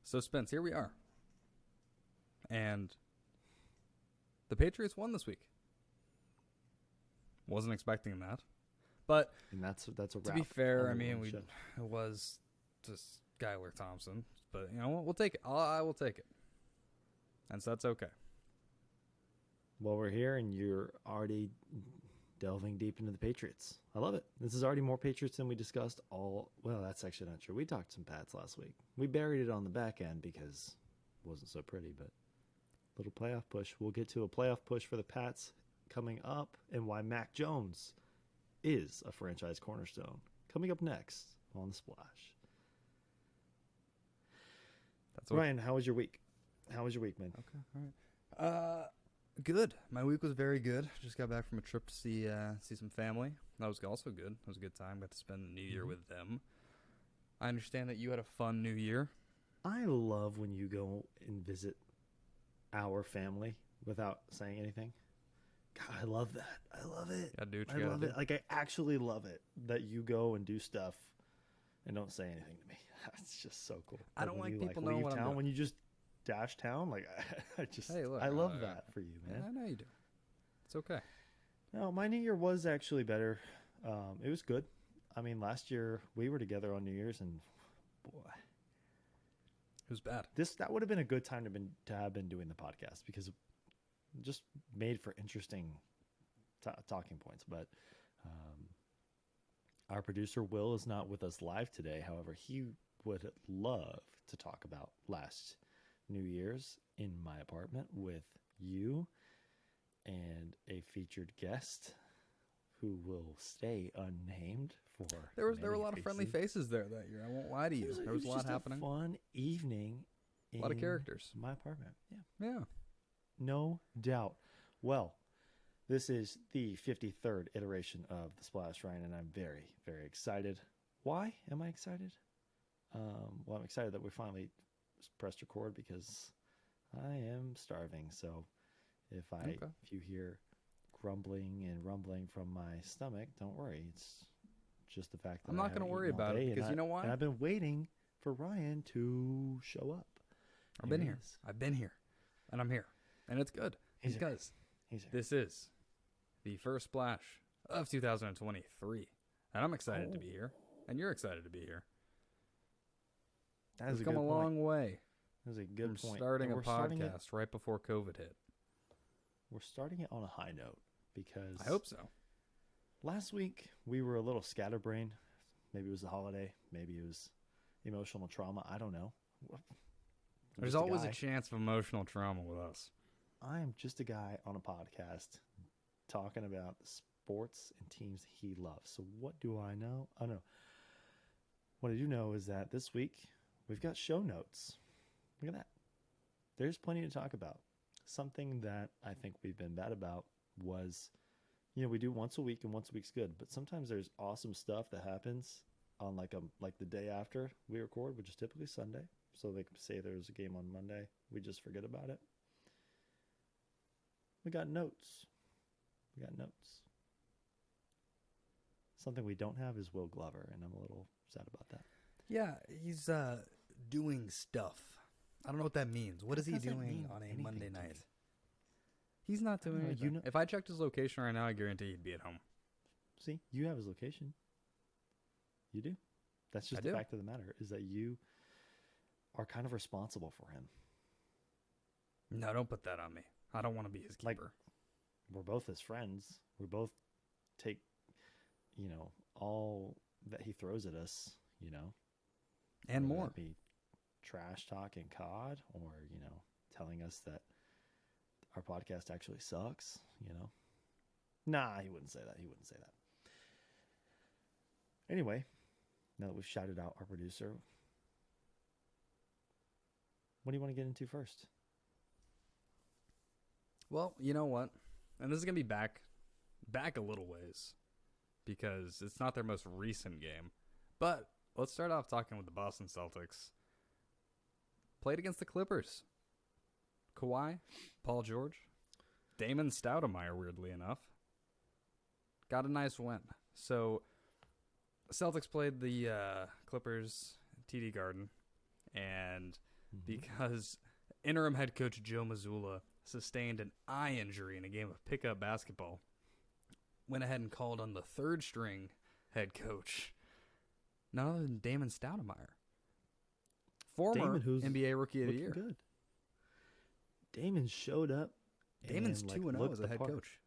So, Spence, here we are. And the Patriots won this week. Wasn't expecting that. But And that's a wrap. to be fair, I mean, it was just Skylar Thompson. But, you know what? We'll take it. I will take it. And so that's okay. Well, we're here, and you're already delving deep into the Patriots. I love it. This is already more Patriots than we discussed all. Well, that's actually not true. We talked some Pats last week. We buried it on the back end because it wasn't so pretty, but little playoff push. We'll get to a playoff push for the Pats coming up, and why Mac Jones is a franchise cornerstone. Coming up next on The Splash. That's what Ryan, how was your week? How was your week, man? Okay, all right. Good. My week was very good. Just got back from a trip to see some family. That was also good. It was a good time. Got to spend the new year with them. I understand that you had a fun new year. I love when you go and visit our family without saying anything. God, I love that. I love it. Gotta do what you I gotta love do. it. Like, I actually love it that you go and do stuff and don't say anything to me. It's just so cool. I don't when like you, people leave knowing what I'm town, doing. when you just dash town, like I just, Hey, look, I love that for you, man. I know you do. It's okay. No, my New Year was actually better. It was good. I mean, last year we were together on New Year's, and boy, It was bad. that would have been a good time to have been doing the podcast because it just made for interesting talking points. But our producer Will is not with us live today. However, he would love to talk about last New Year's in my apartment with you and a featured guest who will stay unnamed for. There were a many lot of friendly reasons. faces there that year. I won't lie to you. There was a lot just happening. A fun evening. A lot of characters. My apartment. Yeah. Yeah. No doubt. Well, this is the 53rd iteration of the Splash, Ryan, and I'm very, very excited. Why am I excited? Well, I'm excited that we finally pressed record because I am starving. So if you hear grumbling and rumbling from my stomach, don't worry. It's just the fact that I'm not going to worry about it because you know why? And I've been waiting for Ryan to show up. I've been here. I've been here. And I'm here. And it's good. He's because here. this is the first splash of 2023. And I'm excited to be here. And you're excited to be here. That is We've come a long way That is a good from point. starting a And we're starting it- podcast right before COVID hit. We're starting it on a high note because I hope so. last week we were a little scatterbrained. Maybe it was the holiday. Maybe it was emotional trauma. I don't know. There's always a chance of emotional trauma with us. I am just a guy on a podcast talking about the sports and teams he loves. So what do I know? I know. What I do know is that this week we've got show notes. Look at that. There's plenty to talk about. Something that I think we've been bad about was, we do once a week and once a week's good, but sometimes there's awesome stuff that happens on like the day after we record, which is typically Sunday. So they can say there's a game on Monday. We just forget about it. We got notes. Something we don't have is Will Glover, and I'm a little sad about that. Yeah, he's doing stuff. I don't know what that means. What is he doing on a Monday night? He's not doing anything. If I checked his location right now, I guarantee he'd be at home. See, you have his location. You do. That's just the fact of the matter, is that you are kind of responsible for him. No, don't put that on me. I don't want to be his keeper. Like, we're both his friends. We both take, all that he throws at us, and whether more. that be trash talk and COD, or, telling us that our podcast actually sucks, Nah, he wouldn't say that. Anyway, now that we've shouted out our producer, what do you want to get into first? Well, you know what? And this is going to be back a little ways because it's not their most recent game. But let's start off talking with the Boston Celtics. Played against the Clippers. Kawhi, Paul George, Damon Stoudemire, weirdly enough. Got a nice win. So, Celtics played the Clippers TD Garden, and because interim head coach Joe Mazzulla sustained an eye injury in a game of pickup basketball. Went ahead and called on the third string head coach, none other than Damon Stoudemire, former NBA Rookie of the Year. Good. Damon showed up. Damon's 2-0 as a head coach.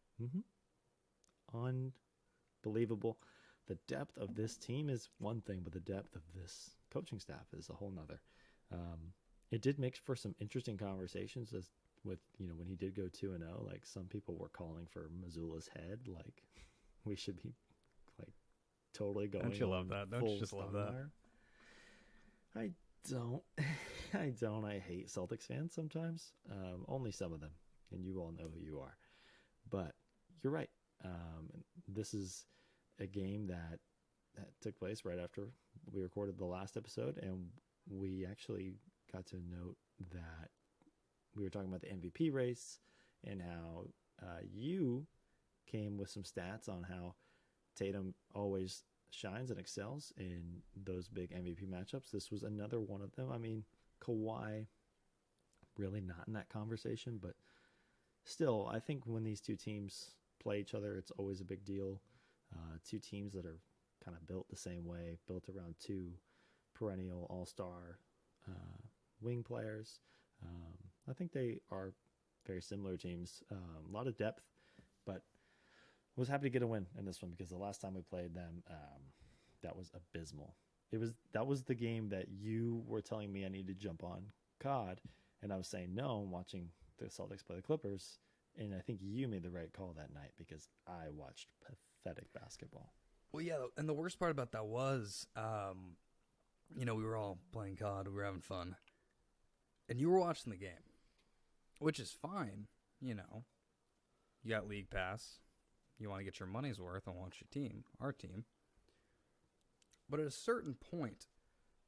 Unbelievable. The depth of this team is one thing, but the depth of this coaching staff is a whole nother. It did make for some interesting conversations with, when he did go 2-0, like some people were calling for Missoula's head. Like we should be like totally going. Don't you love that? Don't you just love that? I don't. I don't. I hate Celtics fans sometimes. Only some of them. And you all know who you are. But you're right. This is a game that took place right after we recorded the last episode, and we actually got to note that we were talking about the MVP race and how you came with some stats on how Tatum always shines and excels in those big MVP matchups. This was another one of them. I mean, Kawhi really not in that conversation, but still, I think when these two teams play each other, it's always a big deal. Two teams that are kind of built the same way, built around two perennial all-star wing players. I think they are very similar teams. A lot of depth, but was happy to get a win in this one because the last time we played them, that was abysmal. That was the game that you were telling me I need to jump on COD, and I was saying no, I'm watching the Celtics play the Clippers, and I think you made the right call that night because I watched pathetic basketball. Well, yeah, and the worst part about that was, we were all playing COD, we were having fun, and you were watching the game, which is fine, You got League Pass, you want to get your money's worth and watch your team, our team. But at a certain point,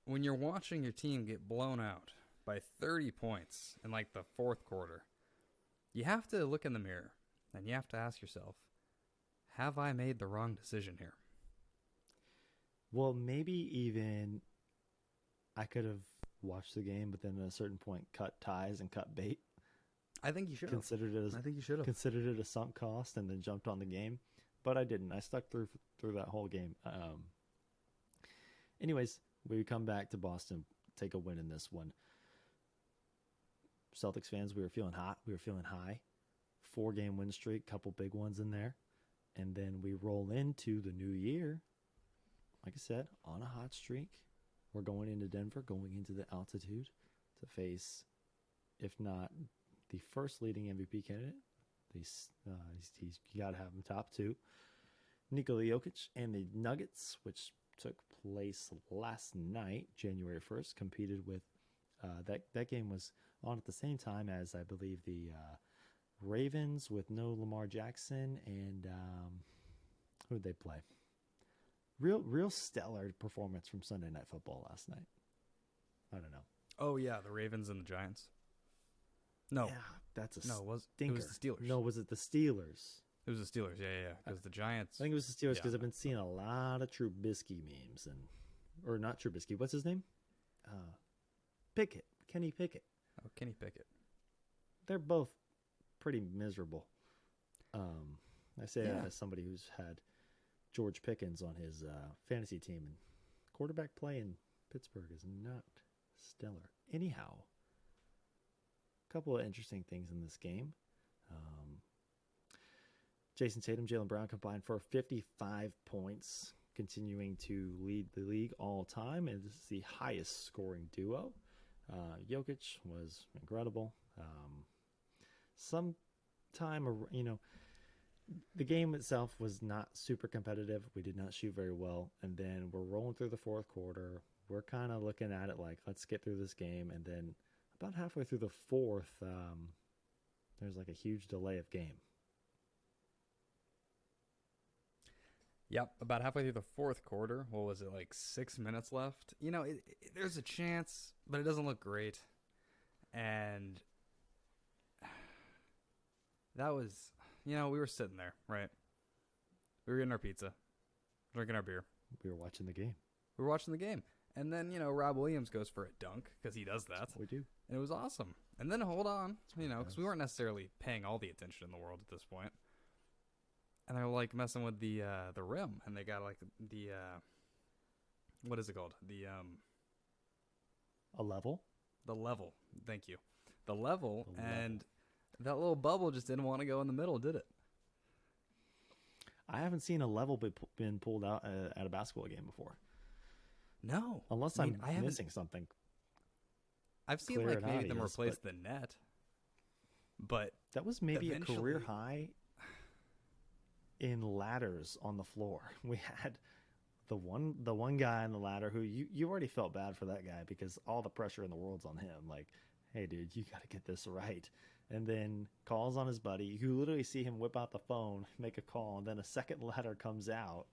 when you're watching your team get blown out by 30 points in like the fourth quarter, you have to look in the mirror and you have to ask yourself, have I made the wrong decision here? Well, maybe even I could have watched the game, but then at a certain point cut ties and cut bait. I think you should have. I think you should have considered it a sunk cost and then jumped on the game, but I didn't. I stuck through that whole game. Anyways, we come back to Boston, take a win in this one. Celtics fans, we were feeling hot. We were feeling high. 4-game win streak, couple big ones in there. And then we roll into the new year, like I said, on a hot streak. We're going into Denver, going into the altitude to face, if not the first leading MVP candidate, you got to have him top two, Nikola Jokic, and the Nuggets, which took place last night, January 1st, competed with, that game was on at the same time as, I believe, the Ravens with no Lamar Jackson, and who did they play? Real stellar performance from Sunday Night Football last night. I don't know. Oh, yeah, the Ravens and the Giants. No. Yeah, that's a stinker. It was the Steelers. No, was it the Steelers? It was the Steelers, yeah. Because the Giants. I think it was the Steelers because I've been seeing a lot of Trubisky memes. Or not Trubisky. What's his name? Pickett. Kenny Pickett. Oh, Kenny Pickett. They're both pretty miserable. I say that as somebody who's had George Pickens on his fantasy team, and quarterback play in Pittsburgh is not stellar. Anyhow, a couple of interesting things in this game. Jason Tatum, Jaylen Brown combined for 55 points, continuing to lead the league all time, and this is the highest scoring duo. Jokic was incredible. The game itself was not super competitive. We did not shoot very well. And then we're rolling through the fourth quarter. We're kind of looking at it like, let's get through this game. And then about halfway through the fourth, there's like a huge delay of game. Yep, about halfway through the fourth quarter. What was it, like 6 minutes left? There's a chance, but it doesn't look great. And that was, we were sitting there, right? We were getting our pizza, drinking our beer. We were watching the game. And then, Rob Williams goes for a dunk because he does that. We do. And it was awesome. And then hold on, because we weren't necessarily paying all the attention in the world at this point. And they're like messing with the rim, and they got like the what is it called? A level. The level. Thank you. The level, and that little bubble just didn't want to go in the middle, did it? I haven't seen a level been pulled out at a basketball game before. No, unless I'm missing something. I've seen like maybe them replace the net, but that was maybe a career high in ladders on the floor. We had the one guy on the ladder who you already felt bad for that guy because all the pressure in the world's on him. Like, hey, dude, you got to get this right. And then calls on his buddy. You literally see him whip out the phone, make a call, and then a second ladder comes out,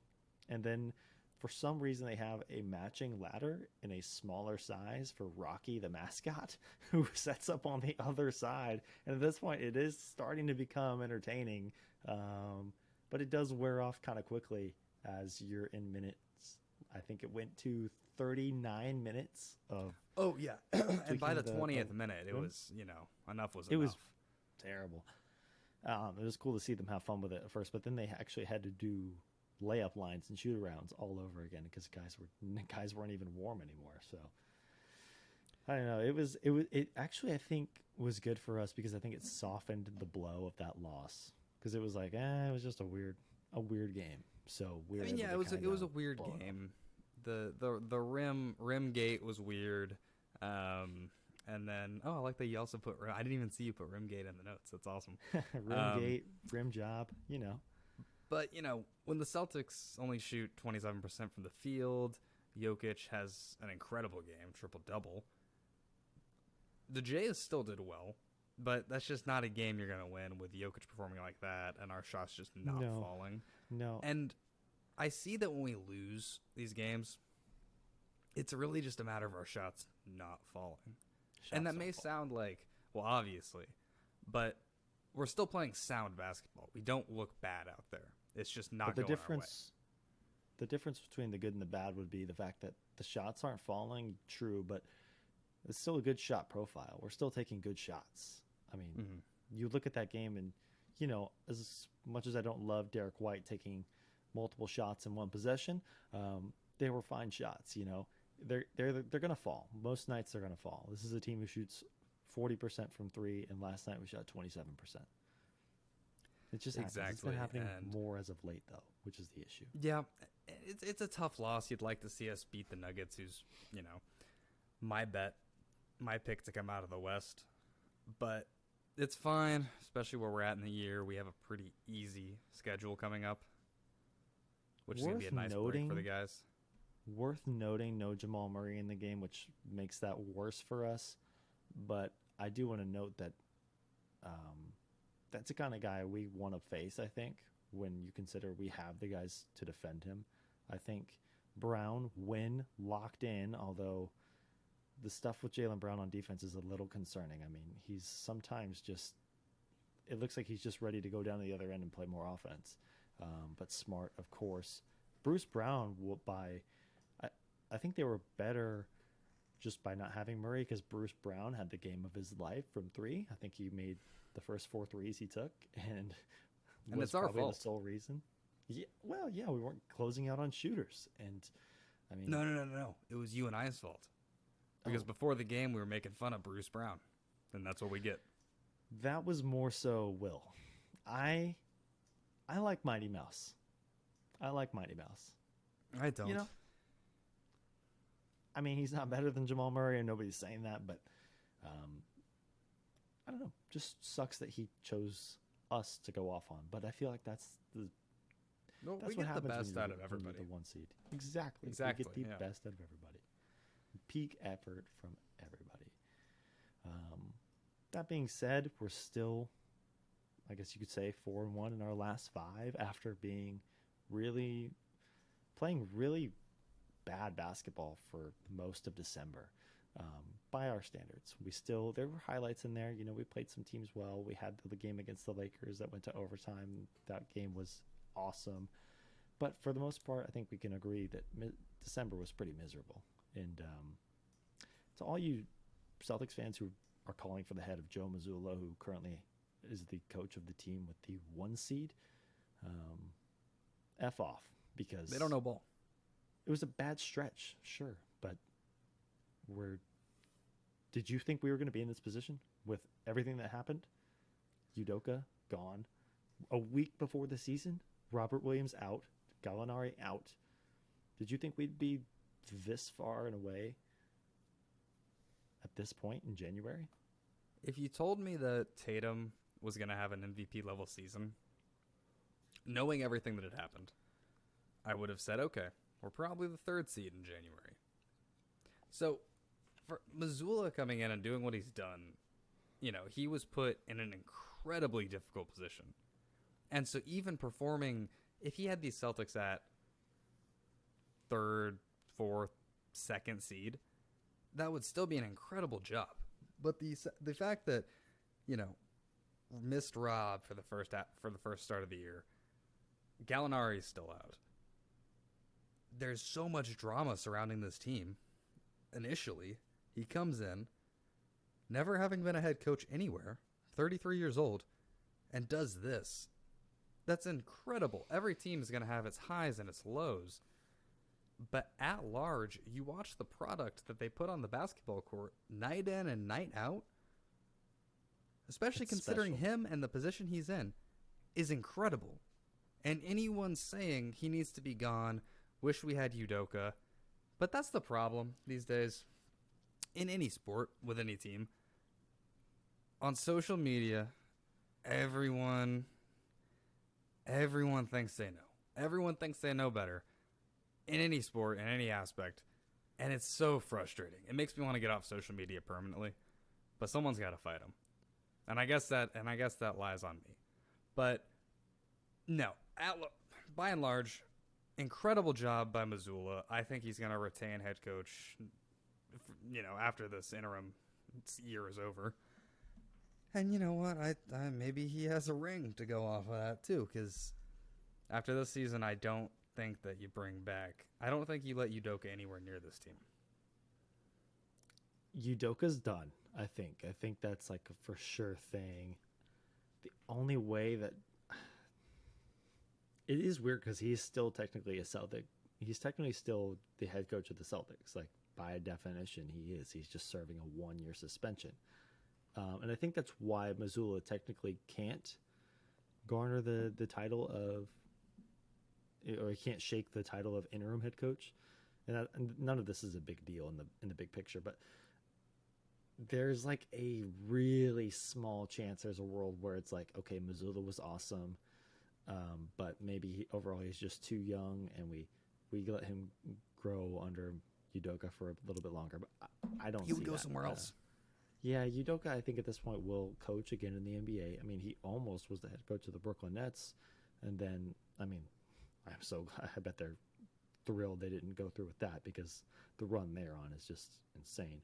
and then. For some reason, they have a matching ladder in a smaller size for Rocky, the mascot, who sets up on the other side. And at this point, it is starting to become entertaining, but it does wear off kind of quickly as you're in minutes. I think it went to 39 minutes of. Oh, yeah. And by the 20th minute, it was, enough was enough. It was terrible. It was cool to see them have fun with it at first, but then they actually had to do layup lines and shoot arounds all over again because guys weren't even warm anymore. So I don't know. It actually I think was good for us because I think it softened the blow of that loss because it was like it was just a weird game. So weird. It was a weird game. The Rimgate was weird. And then I like that you also put. I didn't even see you put Rimgate in the notes. That's awesome. Rimgate, rim job. But, when the Celtics only shoot 27% from the field, Jokic has an incredible game, triple-double. The Jays still did well, but that's just not a game you're going to win with Jokic performing like that and our shots just not falling. No. And I see that when we lose these games, it's really just a matter of our shots not falling. And that may sound like, well, obviously, but we're still playing sound basketball. We don't look bad out there. It's just not going our way. The difference between the good and the bad would be the fact that the shots aren't falling, true, but it's still a good shot profile. We're still taking good shots. I mean, you look at that game and, as much as I don't love Derek White taking multiple shots in one possession, they were fine shots, They're going to fall. Most nights they're going to fall. This is a team who shoots 40% from three, and last night we shot 27%. It just happens. It's been happening more as of late, though, which is the issue. Yeah, it's a tough loss. You'd like to see us beat the Nuggets, who's, my pick to come out of the West. But it's fine, especially where we're at in the year. We have a pretty easy schedule coming up, which is going to be a nice break for the guys. Worth noting, no Jamal Murray in the game, which makes that worse for us. But I do want to note that that's the kind of guy we want to face, I think, when you consider we have the guys to defend him. I think Brown, when locked in, although the stuff with Jaylen Brown on defense is a little concerning. I mean, he's sometimes it looks like he's just ready to go down to the other end and play more offense. But Smart, of course. Bruce Brown, I think they were better just by not having Murray because Bruce Brown had the game of his life from three. I think he made the first 4 threes he took, and was it's our probably fault. The sole reason. Yeah, well, yeah, we weren't closing out on shooters, and I mean, no. It was you and I's fault because before the game we were making fun of Bruce Brown, and that's what we get. That was more so Will. I like Mighty Mouse. I don't. I mean, he's not better than Jamal Murray, and nobody's saying that, but I don't know. Just sucks that he chose us to go off on. But I feel like that's we what get happens the best when out of everybody. The one seed. Exactly. We get the best out of everybody. Peak effort from everybody. That being said, we're still, I guess you could say, 4-1 in our last 5 after playing really bad basketball for most of December. By our standards, there were highlights in there. We played some teams well. We had the game against the Lakers that went to overtime. That game was awesome. But for the most part, I think we can agree that December was pretty miserable. And to all you Celtics fans who are calling for the head of Joe Mazzulla, who currently is the coach of the team with the 1 seed, F off, because They don't know ball. it was a bad stretch, sure, but did you think we were going to be in this position with everything that happened? Udoka gone. A week before the season, Robert Williams out, Gallinari out. Did you think we'd be this far and away at this point in January? If you told me that Tatum was going to have an MVP level season, knowing everything that had happened, I would have said, okay, we're probably the 3rd seed in January. So for Mazzulla coming in and doing what he's done, he was put in an incredibly difficult position. And so even performing, if he had these Celtics at 3rd, 4th, 2nd seed, that would still be an incredible job. But the fact that, missed Rob for the first start of the year, Gallinari is still out. There's so much drama surrounding this team. Initially, he comes in, never having been a head coach anywhere, 33 years old, and does this. That's incredible. Every team is going to have its highs and its lows. But at large, you watch the product that they put on the basketball court night in and night out, especially It's considering special. him and the position he's in, is incredible. And anyone saying he needs to be gone, wish we had Udoka. But that's the problem these days in any sport with any team. On social media, everyone thinks they know. Everyone thinks they know better in any sport, in any aspect. And it's so frustrating. It makes me want to get off social media permanently. But someone's got to fight them. And I guess that lies on me. But no, by and large, incredible job by Mazzulla. I think he's going to retain head coach, after this interim year is over. And you know what? I maybe he has a ring to go off of that too, because after this season, I don't think that you bring back. I don't think you let Udoka anywhere near this team. Udoka's done, I think. I think that's like a for sure thing. The only way that it is weird because he's still technically a Celtic. He's technically still the head coach of the Celtics. Like by definition, he is. He's just serving a 1-year suspension. And I think that's why Mazzulla technically can't garner the title of, or he can't shake the title of interim head coach. And none of this is a big deal in the big picture, but there's like a really small chance there's a world where it's like, okay, Mazzulla was awesome, but maybe overall he's just too young, and we let him grow under Udoka for a little bit longer. But I don't. He would see go that. somewhere else. Yeah, Udoka, I think at this point will coach again in the NBA. I mean, he almost was the head coach of the Brooklyn Nets, and then I bet they're thrilled they didn't go through with that, because the run they're on is just insane.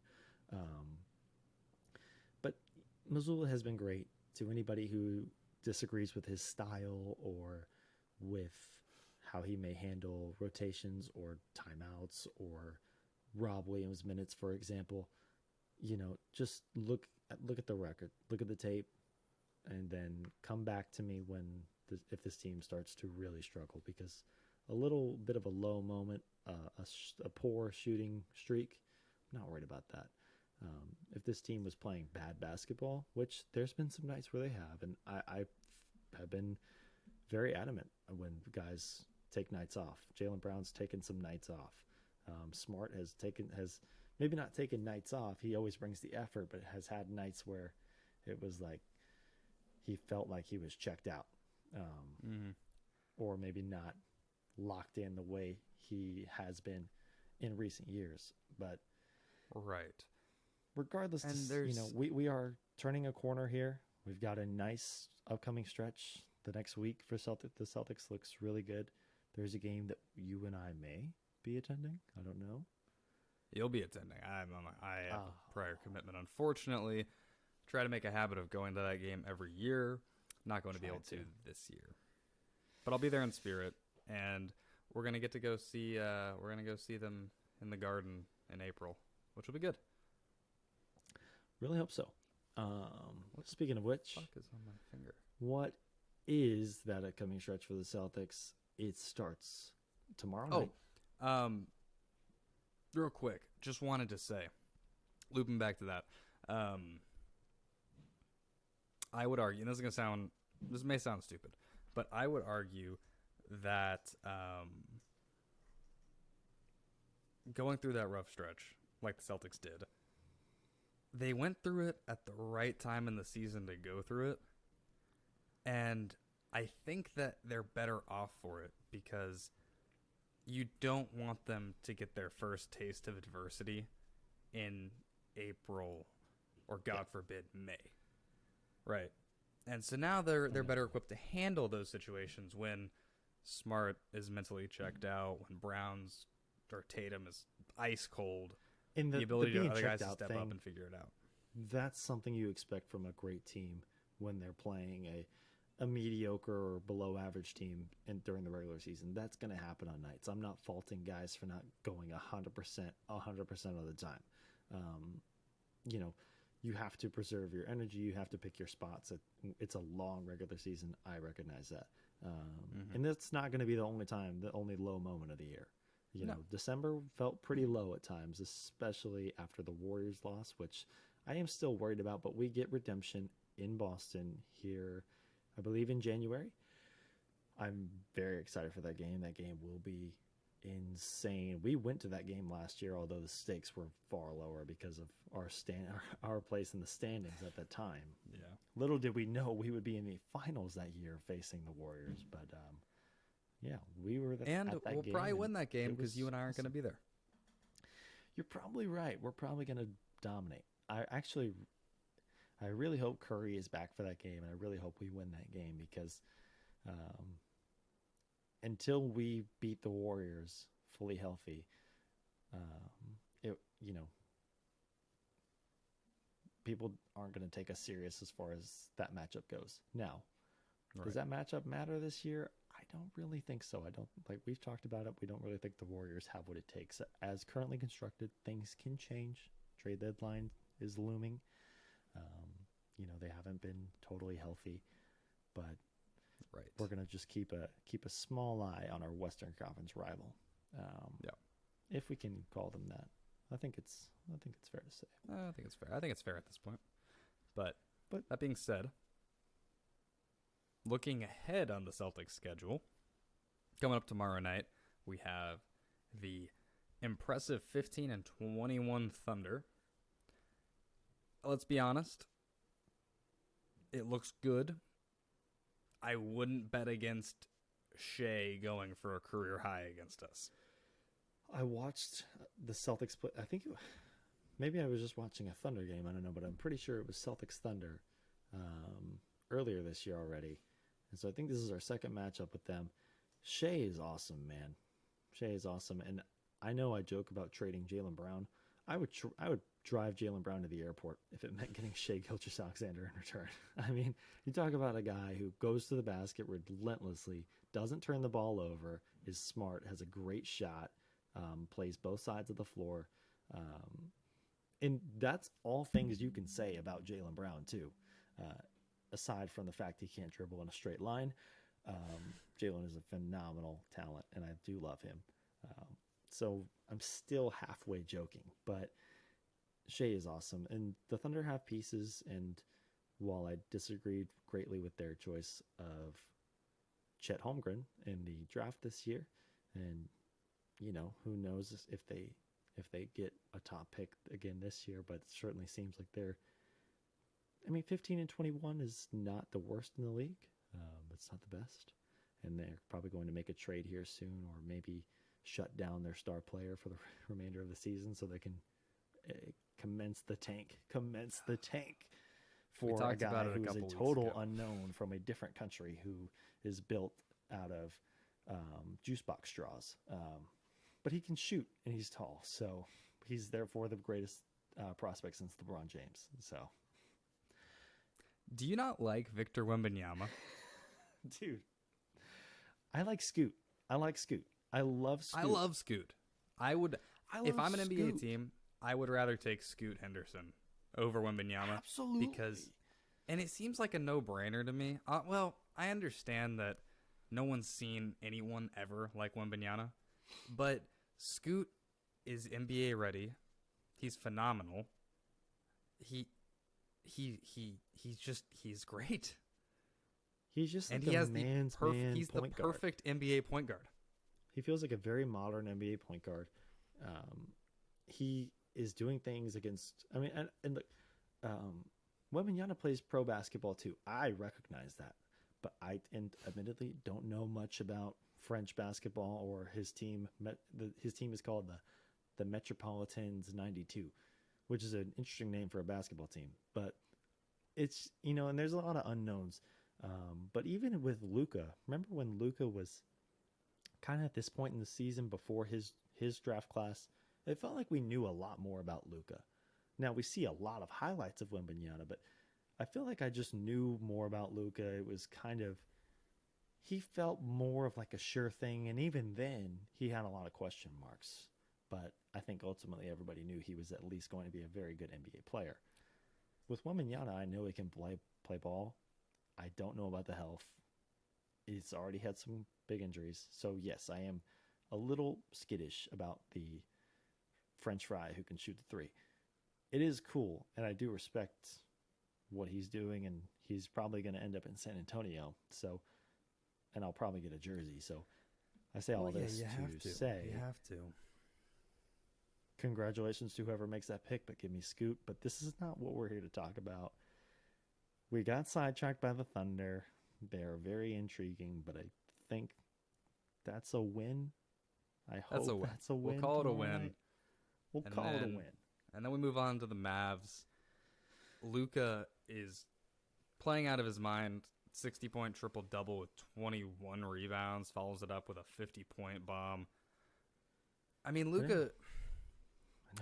But Mazzulla has been great. To anybody who disagrees with his style or with how he may handle rotations or timeouts or Rob Williams minutes, for example, just look at the record, look at the tape, and then come back to me if this team starts to really struggle, because a little bit of a low moment, a poor shooting streak, I'm not worried about that. If this team was playing bad basketball, which there's been some nights where they have, and I have been very adamant when guys take nights off. Jaylen Brown's taken some nights off. Smart has maybe not taken nights off. He always brings the effort, but has had nights where it was like he felt like he was checked out, or maybe not locked in the way he has been in recent years. But Right. regardless, we are turning a corner here. We've got a nice upcoming stretch. The next week for the Celtics looks really good. There's a game that you and I may be attending. I don't know. You'll be attending. I have a prior commitment. Unfortunately, try to make a habit of going to that game every year. Not going to be able to this year, but I'll be there in spirit, and we're gonna get to go see. We're gonna go see them in the Garden in April, which will be good. Really hope so. Speaking of which, Fuck is on my finger. what is that upcoming stretch for the Celtics? It starts tomorrow night. Real quick, just wanted to say, looping back to that, I would argue, and this may sound stupid, but I would argue that going through that rough stretch, like the Celtics did, they went through it at the right time in the season to go through it. And I think that they're better off for it because you don't want them to get their first taste of adversity in April or, God forbid, May. Right. And so now they're better equipped to handle those situations when Smart is mentally checked out, when Brown's or Tatum is ice cold. And the ability to other guys to step thing, up and figure it out. That's something you expect from a great team when they're playing a mediocre or below average team during the regular season. That's going to happen on nights. I'm not faulting guys for not going 100% of the time. You have to preserve your energy. You have to pick your spots. It's a long regular season. I recognize that. And that's not going to be the only low moment of the year. December felt pretty low at times, especially after the Warriors loss, which I am still worried about, but we get redemption in Boston here, I believe, in January. I'm very excited for that game. That game will be insane. We went to that game last year, although the stakes were far lower because of our place in the standings at that time. Yeah. Little did we know we would be in the finals that year facing the Warriors, but yeah, we were at that we'll game, probably win that game because you and I aren't going to be there. You're probably right. We're probably going to dominate. I really hope Curry is back for that game, and I really hope we win that game because until we beat the Warriors fully healthy, people aren't going to take us serious as far as that matchup goes. Now, does that matchup matter this year? I don't really think so. We've talked about it. We don't really think the Warriors have what it takes. As currently constructed, things can change. Trade deadline is looming. They haven't been totally healthy, but we're gonna just keep a small eye on our Western Conference rival. If we can call them that, I think it's fair to say. I think it's fair. I think it's fair at this point. But that being said, looking ahead on the Celtics schedule, coming up tomorrow night, we have the impressive 15-21 Thunder. Let's be honest. It looks good. I wouldn't bet against Shea going for a career high against us. I watched the Celtics play. I think maybe I was just watching a Thunder game. I don't know, but I'm pretty sure it was Celtics Thunder earlier this year already. And so I think this is our second matchup with them. Shea is awesome, man. Shea is awesome. And I know I joke about trading Jaylen Brown. I would drive Jaylen Brown to the airport if it meant getting Shea Gilgeous-Alexander in return. I mean, you talk about a guy who goes to the basket relentlessly, doesn't turn the ball over, is smart, has a great shot, plays both sides of the floor. And that's all things you can say about Jaylen Brown, too. Aside from the fact he can't dribble in a straight line, Jaylen is a phenomenal talent, and I do love him. So I'm still halfway joking, but Shea is awesome. And the Thunder have pieces, and while I disagreed greatly with their choice of Chet Holmgren in the draft this year, and who knows if they get a top pick again this year, but it certainly seems like 15-21 is not the worst in the league. It's not the best, and they're probably going to make a trade here soon, or maybe shut down their star player for the remainder of the season so they can commence the tank for a guy who is a total unknown from a different country who is built out of juice box straws. But he can shoot, and he's tall, so he's therefore the greatest prospect since LeBron James. So, do you not like Victor Wembanyama? Dude, I like Scoot. I love Scoot. I love Scoot. I if I'm an NBA Scoot. team, I would rather take Scoot Henderson over Wembanyama. Absolutely. And it seems like a no-brainer to me. Well, I understand that no one's seen anyone ever like Wembanyama, but Scoot is NBA ready. He's phenomenal. He's great. He's just like And he has man's he's the point guard. perfect NBA point guard. He feels like a very modern NBA point guard. He is doing things against. I mean, and look, Wembanyama plays pro basketball too. I recognize that, but I admittedly don't know much about French basketball or his team. His team is called the Metropolitans '92, which is an interesting name for a basketball team. But it's and there's a lot of unknowns. But even with Luka, remember when Luka was kind of at this point in the season before his draft class, it felt like we knew a lot more about Luka. Now we see a lot of highlights of Wembanyama, but I feel like I just knew more about Luka. It was kind of, he felt more of like a sure thing, and even then he had a lot of question marks. But I think ultimately everybody knew he was at least going to be a very good NBA player. With Wembanyama, I know he can play ball. I don't know about the health. He's already had some big injuries. So, yes, I am a little skittish about the French fry who can shoot the three. It is cool, and I do respect what he's doing, and he's probably going to end up in San Antonio. So, and I'll probably get a jersey. So, I say all this to say, you have to. Congratulations to whoever makes that pick, but give me Scoot. But this is not what we're here to talk about. We got sidetracked by the Thunder. They're very intriguing, but I think that's a win. I hope that's a win. We'll call it a win. We'll call it a win. And then we move on to the Mavs. Luka is playing out of his mind. 60-point triple-double with 21 rebounds. Follows it up with a 50-point bomb. I mean, Luka,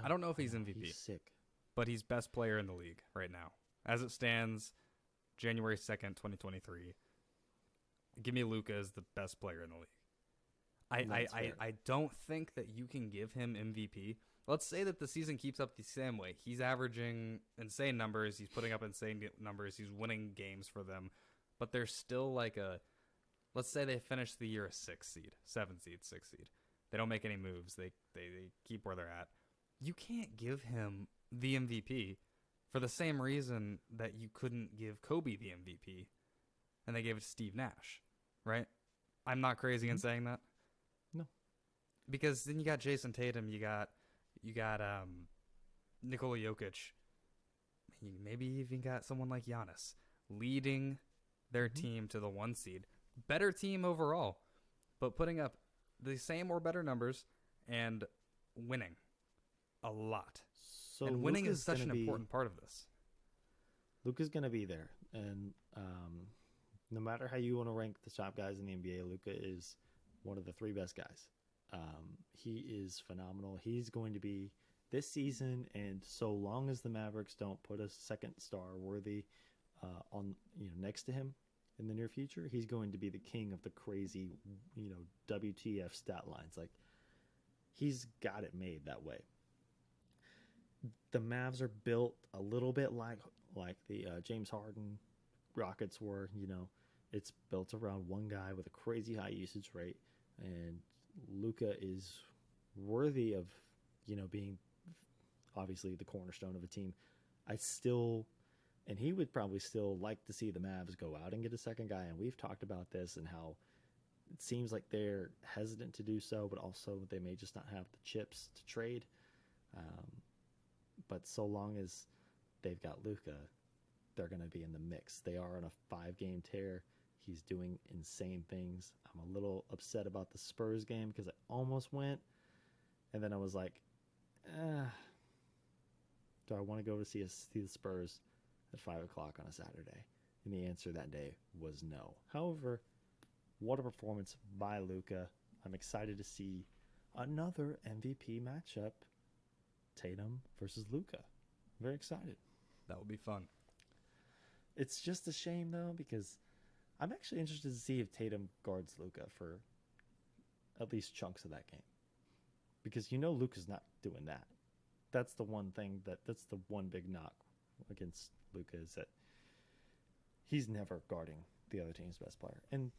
I don't know if he's MVP. He's sick. But he's best player in the league right now. As it stands, January 2nd, 2023. Give me Luka as the best player in the league. I don't think that you can give him MVP. Let's say that the season keeps up the same way. He's averaging insane numbers. He's putting up insane numbers. He's winning games for them. But they're still like let's say they finish the year a 6 seed, 7 seed, 6 seed. They don't make any moves. They keep where they're at. You can't give him the MVP for the same reason that you couldn't give Kobe the MVP and they gave it to Steve Nash, right? I'm not crazy in saying that. No. Because then you got Jason Tatum, you got Nikola Jokic, maybe even got someone like Giannis leading their team to the 1 seed. Better team overall, but putting up the same or better numbers and winning a lot. So and winning Luka's is such an important part of this. Luka's going to be there. And no matter how you want to rank the top guys in the NBA, Luka is one of the 3 best guys. He is phenomenal. He's going to be this season, and so long as the Mavericks don't put a second star worthy on next to him in the near future, he's going to be the king of the crazy WTF stat lines. Like, he's got it made that way. The Mavs are built a little bit like the James Harden Rockets were. It's built around one guy with a crazy high usage rate, and Luka is worthy of being obviously the cornerstone of a team. And he would probably still like to see the Mavs go out and get a second guy, and we've talked about this and how it seems like they're hesitant to do so, but also they may just not have the chips to trade. But so long as they've got Luka, they're going to be in the mix. They are on a 5-game tear. He's doing insane things. I'm a little upset about the Spurs game because I almost went, and then I was like, do I want to go to see the Spurs at 5 o'clock on a Saturday? And the answer that day was no. However, what a performance by Luka. I'm excited to see another MVP matchup, Tatum versus Luka. Very excited. That would be fun. It's just a shame, though, because I'm actually interested to see if Tatum guards Luka for at least chunks of that game. because Luka's not doing that. That's the one thing that's the one big knock against Luka is that he's never guarding the other team's best player. And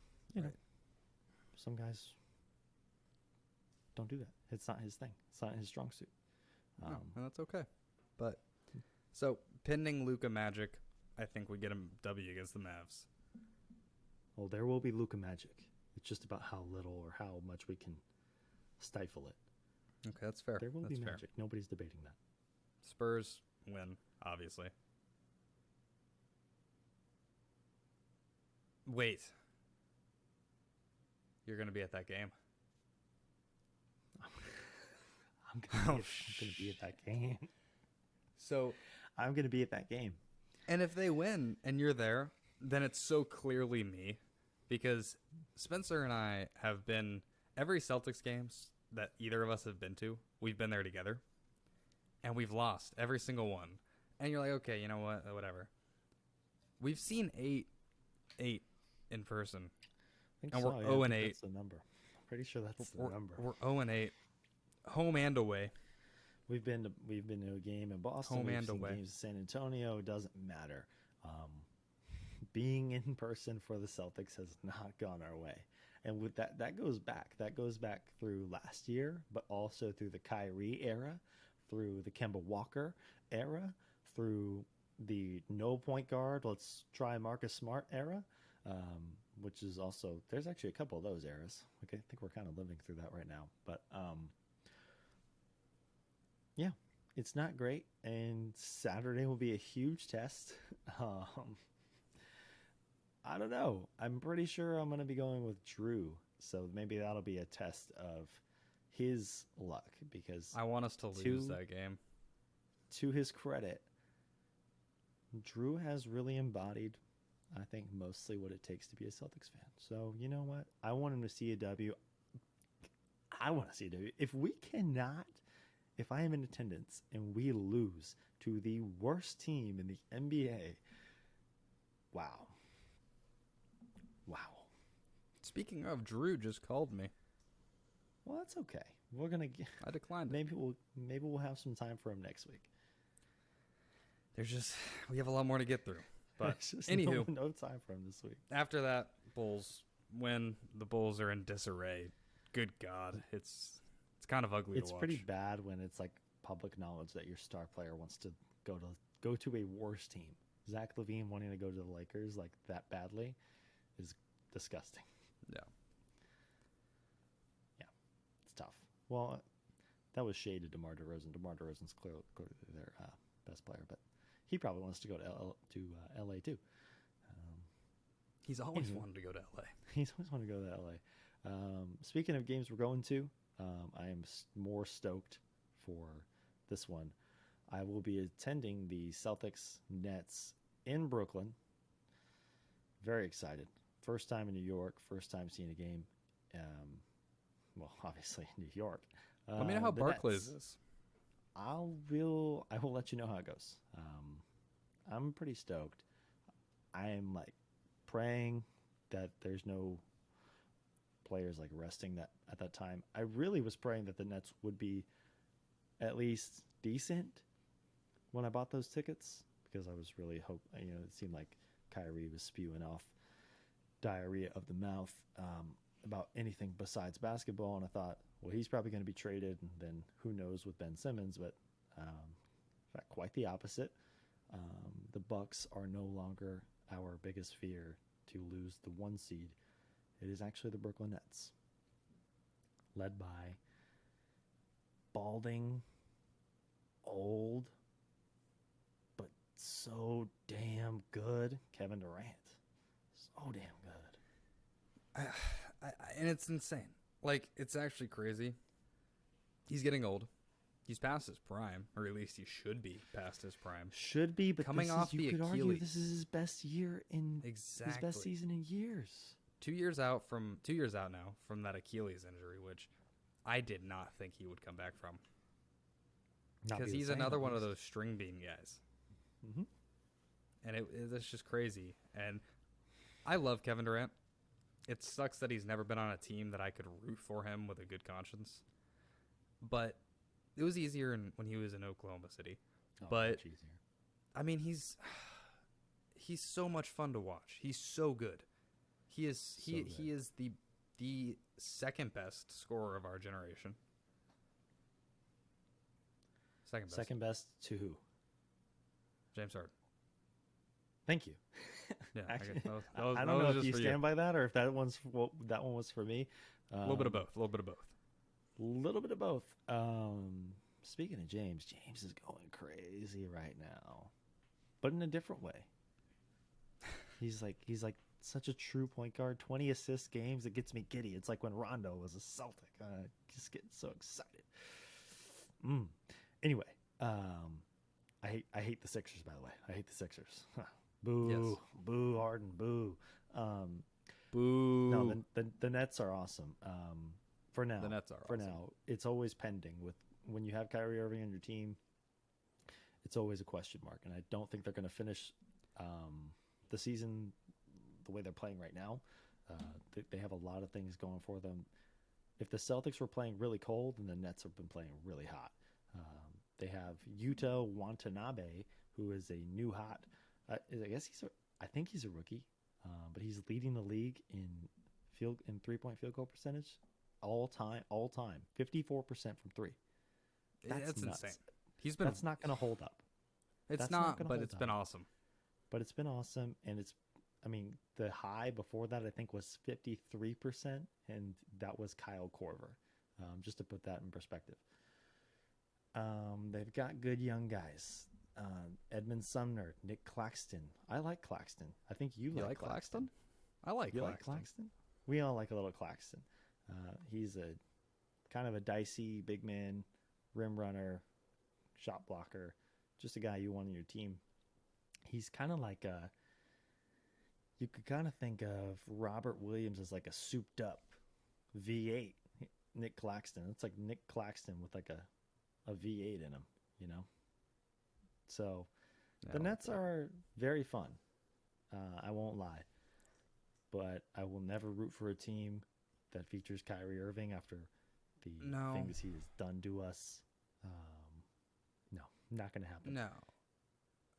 some guys don't do that. It's not his thing. It's not his strong suit. No, and that's okay. But so pending Luka magic, I think we get a W against the Mavs. Well, there will be Luka magic. It's just about how little or how much we can stifle it. Okay, that's fair. There will that's be fair. magic. Nobody's debating that. Spurs win, obviously. Wait. You're going to be at that game? I'm gonna be at that game. So I'm going to be at that game. And if they win and you're there, then it's so clearly me. Because Spencer and I have been, every Celtics games that either of us have been to, we've been there together. And we've lost every single one. And you're like, okay, you know what? Whatever. We've seen 8 in person. And we're 0-8. That's the number. I'm pretty sure that's the number. We're 0-8. Home and away. We've been to a game in Boston. Home We've and seen away. games in San Antonio. It doesn't matter. Being in person for the Celtics has not gone our way. And with that goes back. That goes back through last year, but also through the Kyrie era, through the Kemba Walker era, through the no point guard, let's try Marcus Smart era, which is also, there's actually a couple of those eras. Okay, I think we're kind of living through that right now. But yeah, it's not great. And Saturday will be a huge test. I don't know. I'm pretty sure I'm going to be going with Drew. So maybe that'll be a test of his luck, because I want us to lose that game. To his credit, Drew has really embodied, I think, mostly what it takes to be a Celtics fan. So, you know what? I want him to see a W. I want to see a W. If I am in attendance and we lose to the worst team in the NBA, wow. Wow. Speaking of, Drew just called me. Well, that's okay. We're gonna I declined it. Maybe we'll have some time for him next week. We have a lot more to get through. But just anywho, no time for him this week. After that, Bulls win. The Bulls are in disarray. Good God, it's kind of ugly to watch. It's pretty bad when it's like public knowledge that your star player wants to go to a worse team. Zach LaVine wanting to go to the Lakers like that badly is disgusting. Yeah. It's tough. Well, that was shade to DeMar DeRozan. DeMar DeRozan's clearly their best player, but he probably wants to go to LA too. He's always wanted to go to LA. He's always wanted to go to LA. Speaking of games we're going to, I am more stoked for this one. I will be attending the Celtics Nets in Brooklyn. Very excited. First time in New York. First time seeing a game. Well, obviously in New York. Let me know how Barclays is. I will let you know how it goes. I'm pretty stoked. I am like praying that there's no players like resting that at that time. I really was praying that the Nets would be at least decent when I bought those tickets, because I was really it seemed like Kyrie was spewing off diarrhea of the mouth about anything besides basketball, and I thought, well, he's probably going to be traded, and then who knows with Ben Simmons, but in fact, quite the opposite. The Bucks are no longer our biggest fear to lose the 1 seed. It is actually the Brooklyn Nets, led by balding, old, but so damn good Kevin Durant. So damn good. And it's insane. Like, it's actually crazy. He's getting old. He's past his prime, or at least he should be past his prime. Should be, but coming off the could Achilles. argue this is his best year his best season in years. 2 years out now from that Achilles injury, which I did not think he would come back from. Because he's another one of those string bean guys. Mm-hmm. And it's just crazy. And I love Kevin Durant. It sucks that he's never been on a team that I could root for him with a good conscience. but it was easier when he was in Oklahoma City. Oh, But much easier. I mean, he's so much fun to watch. He's so good. He is he is the second best scorer of our generation. Second best to who? James Harden. Thank you. Yeah, Actually, I I don't know if you stand by that or if that one was for me. A little bit of both. A little bit of both. Little bit of both. Speaking of James is going crazy right now, but in a different way. He's like such a true point guard. 20 assist games. It gets me giddy. It's like when Rondo was a Celtic. I just get so excited. Anyway, I hate the Sixers. By the way, I hate the Sixers. Boo, Yes. Boo, Harden, boo. Boo. No, the Nets are awesome. For now, The Nets are awesome. now, it's always pending. With when you have Kyrie Irving on your team, it's always a question mark, and I don't think they're going to finish the season the way they're playing right now. They have a lot of things going for them. If the Celtics were playing really cold, then the Nets have been playing really hot. They have Yuta Watanabe, who is a new hot. I think he's a rookie, but he's leading the league in 3-point field goal percentage all time, 54% from three. That's nuts. insane. He's been. That's not going to hold up. It's that's not, gonna but hold it's been up. awesome. But it's been awesome, and the high before that I think was 53%, and that was Kyle Korver. Just to put that in perspective. They've got good young guys. Edmund Sumner, Nick Claxton. I like Claxton. I think you like Claxton? I like You Claxton. like Claxton? We all like a little Claxton. He's a kind of a dicey big man, rim runner, shot blocker, just a guy you want on your team. He's kind of like you could kind of think of Robert Williams as like a souped up V8 Nick Claxton. It's like Nick Claxton with like a V8 in him, you know? So the Nets are very fun. I won't lie. But I will never root for a team that features Kyrie Irving after the things he has done to us. No, not going to happen.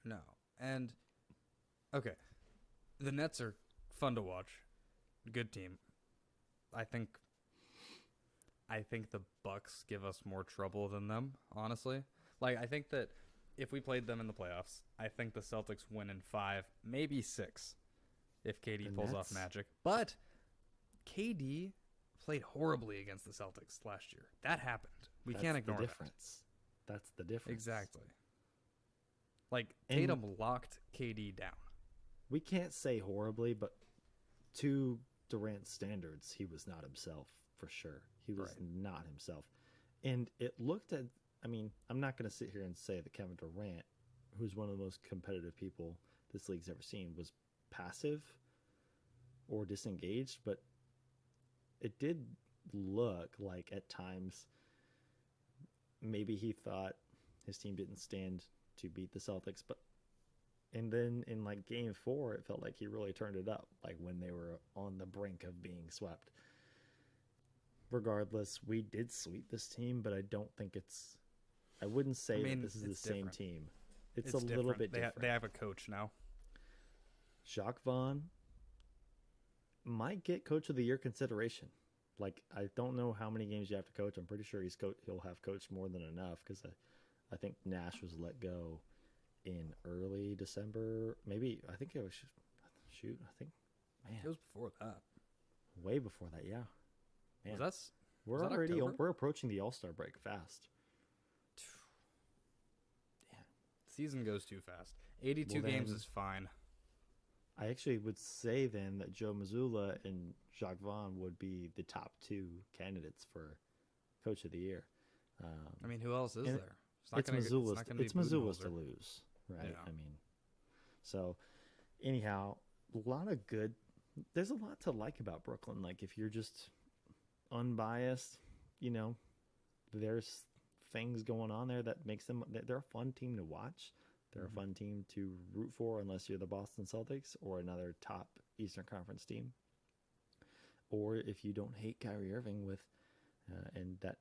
No. And, okay, the Nets are fun to watch. Good team. I think the Bucks give us more trouble than them, honestly. Like, I think that if we played them in the playoffs, I think the Celtics win in 5, maybe 6, if KD pulls off magic. But KD played horribly against the Celtics last year. That happened. We can't ignore the difference. That's the difference. Exactly. Like, Tatum locked KD down. We can't say horribly, but to Durant's standards, he was not himself for sure. He was not himself. And it looked at, I'm not going to sit here and say that Kevin Durant, who's one of the most competitive people this league's ever seen, was passive or disengaged, but it did look like at times maybe he thought his team didn't stand to beat the Celtics, and then in like game 4 it felt like he really turned it up, like when they were on the brink of being swept. Regardless, we did sweep this team, but I wouldn't say that this is the same team. It's a little bit different. They have a coach now. Jacques Vaughn might get Coach of the Year consideration. Like, I don't know how many games you have to coach. I'm pretty sure he'll have coached more than enough, because I think Nash was let go in early December. Maybe, I think it was, it was before that. Way before that, yeah. Man, we're approaching the All-Star break fast. Yeah. Season goes too fast. 82 games is fine. I actually would say then that Joe Mazzulla and Jacques Vaughn would be the top 2 candidates for Coach of the Year. Who else is there? It's Mazzulla's to lose, right? Yeah. So anyhow, there's a lot to like about Brooklyn. Like, if you're just unbiased, there's things going on there that makes they're a fun team to watch. They're a fun team to root for, unless you're the Boston Celtics or another top Eastern Conference team. Or if you don't hate Kyrie Irving with and that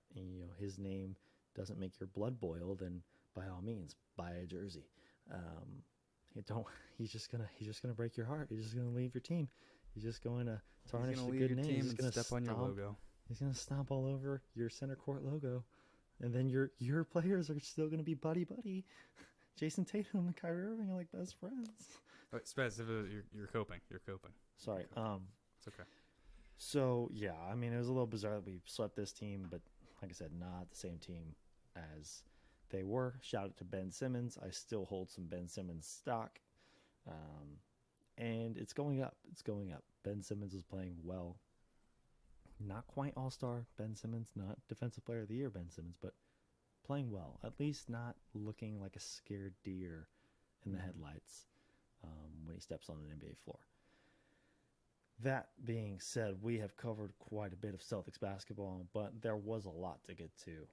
his name doesn't make your blood boil, then by all means buy a jersey. He's just gonna break your heart. He's just gonna leave your team. He's just going to tarnish the good name. He's going to step on your logo. He's gonna stomp all over your center court logo, and then your players are still gonna be buddy. Jason Tatum and Kyrie Irving are like best friends. Wait, Spaz, you're coping. You're coping. Sorry. It's okay. So yeah, I mean, it was a little bizarre that we swept this team, but like I said, not the same team as they were. Shout out to Ben Simmons. I still hold some Ben Simmons stock, and it's going up. It's going up. Ben Simmons is playing well. Not quite all-star Ben Simmons, not Defensive Player of the Year Ben Simmons, but playing well. At least not looking like a scared deer in the headlights when he steps on an NBA floor. That being said, we have covered quite a bit of Celtics basketball, but there was a lot to get to.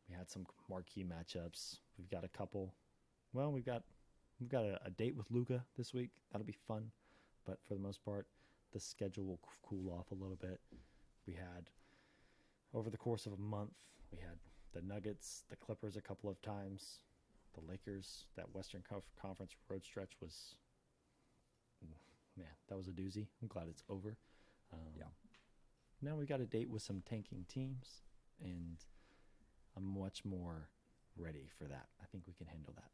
We had some marquee matchups. We've got a couple. Well, we've got a date with Luka this week. That'll be fun. But for the most part, the schedule will cool off a little bit. We had, over the course of a month, we had the Nuggets, the Clippers a couple of times, the Lakers. That Western Conference road stretch was, man, that was a doozy. I'm glad it's over. Yeah. Now we got a date with some tanking teams, and I'm much more ready for that. I think we can handle that.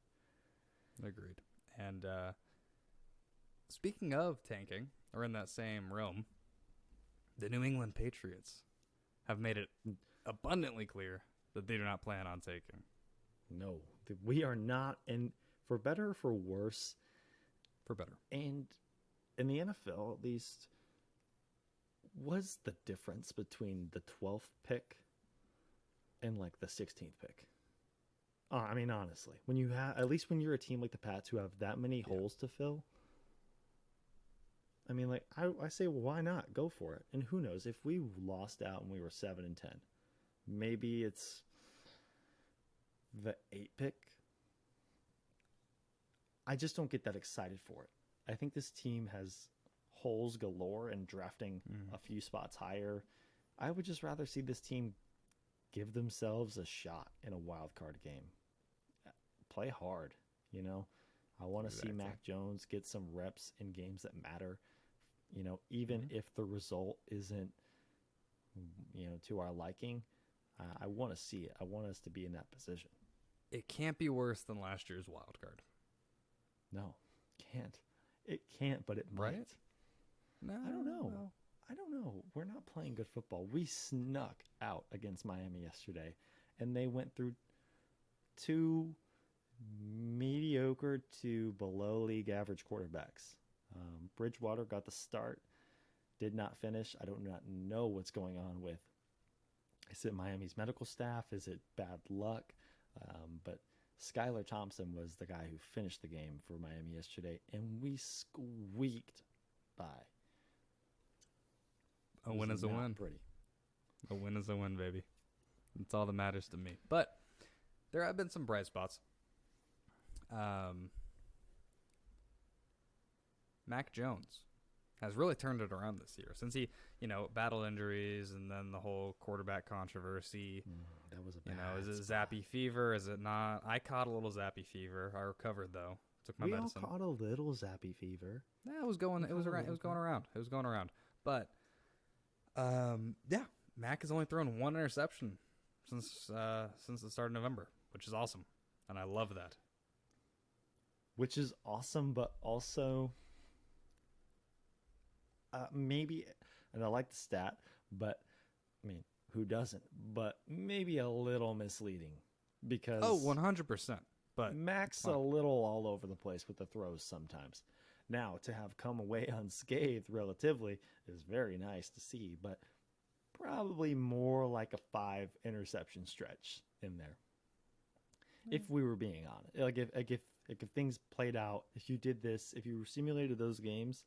Agreed. And speaking of tanking, or in that same realm, the New England Patriots have made it abundantly clear that they do not plan on taking. No, we are not, and for better or for worse. For better. And in the NFL, at least, what's the difference between the 12th pick and like the 16th pick? I mean, honestly, when you have, at least when you're a team like the Pats who have that many holes to fill, I mean, like I say, well, why not go for it? And who knows if we lost out and we were 7-10, maybe it's the 8th pick. I just don't get that excited for it. I think this team has holes galore and drafting a few spots higher. I would just rather see this team give themselves a shot in a wild card game. Play hard, you know. I want to see Mac Jones get some reps in games that matter, you know, even if the result isn't, you know, to our liking. I want to see it. I want us to be in that position. It can't be worse than last year's wild card. No, can't. It can't, but it might. Right? No, I don't know. No. I don't know. We're not playing good football. We snuck out against Miami yesterday, and they went through two mediocre to below league average quarterbacks. Bridgewater got the start, did not finish. I do not know what's going on with. Is it Miami's medical staff? Is it bad luck? But Skylar Thompson was the guy who finished the game for Miami yesterday, and we squeaked by. A win is a win. Pretty. A win is a win, baby. That's all that matters to me. But there have been some bright spots. Mac Jones has really turned it around this year since he, you know, battled injuries and then the whole quarterback controversy. That was a bad is it spot. zappy fever? Is it not? I caught a little zappy fever. I recovered though. Took my medicine. We all caught a little zappy fever. Yeah, it was going. It was around. It was going around. It was going around. But, yeah, Mac has only thrown one interception since the start of November, which is awesome, and I love that. Which is awesome, but also maybe, and I like the stat, but I mean, who doesn't? But maybe a little misleading because 100%. But Mac's a little all over the place with the throws sometimes. Now, to have come away unscathed relatively is very nice to see, but probably more like a 5 interception stretch in there. If we were being honest, like if things played out, if you did this, if you simulated those games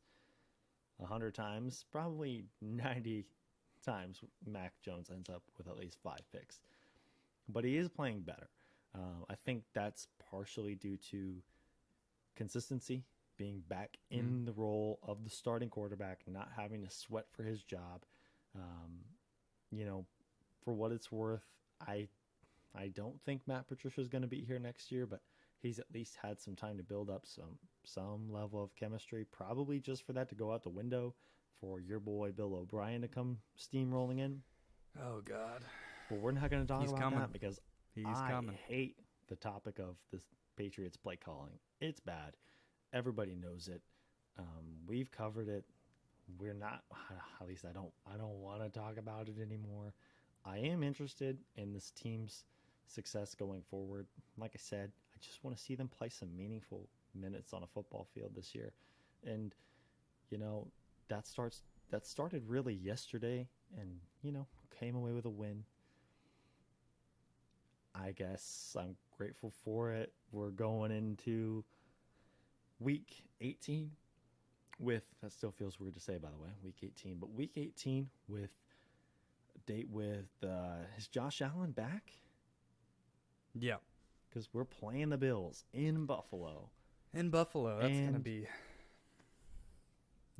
100 times, probably 90 times Mac Jones ends up with at least 5 picks. But he is playing better. I think that's partially due to consistency, being back in the role of the starting quarterback, not having to sweat for his job. For what it's worth, I don't think Matt Patricia is going to be here next year, but he's at least had some time to build up some level of chemistry, probably just for that to go out the window for your boy Bill O'Brien to come steamrolling in. Oh, God. But we're not going to talk about that because I coming. hate the topic of the Patriots play calling. It's bad. Everybody knows it. We've covered it. We're not, at least I don't want to talk about it anymore. I am interested in this team's success going forward. Like I said, I just want to see them play some meaningful minutes on a football field this year. And, that started really yesterday and, came away with a win. I guess I'm grateful for it. We're going into week 18 with, that still feels weird to say, by the way, week 18, but week 18 with date with, is Josh Allen back? Yeah. Because we're playing the Bills in Buffalo. That's going to be...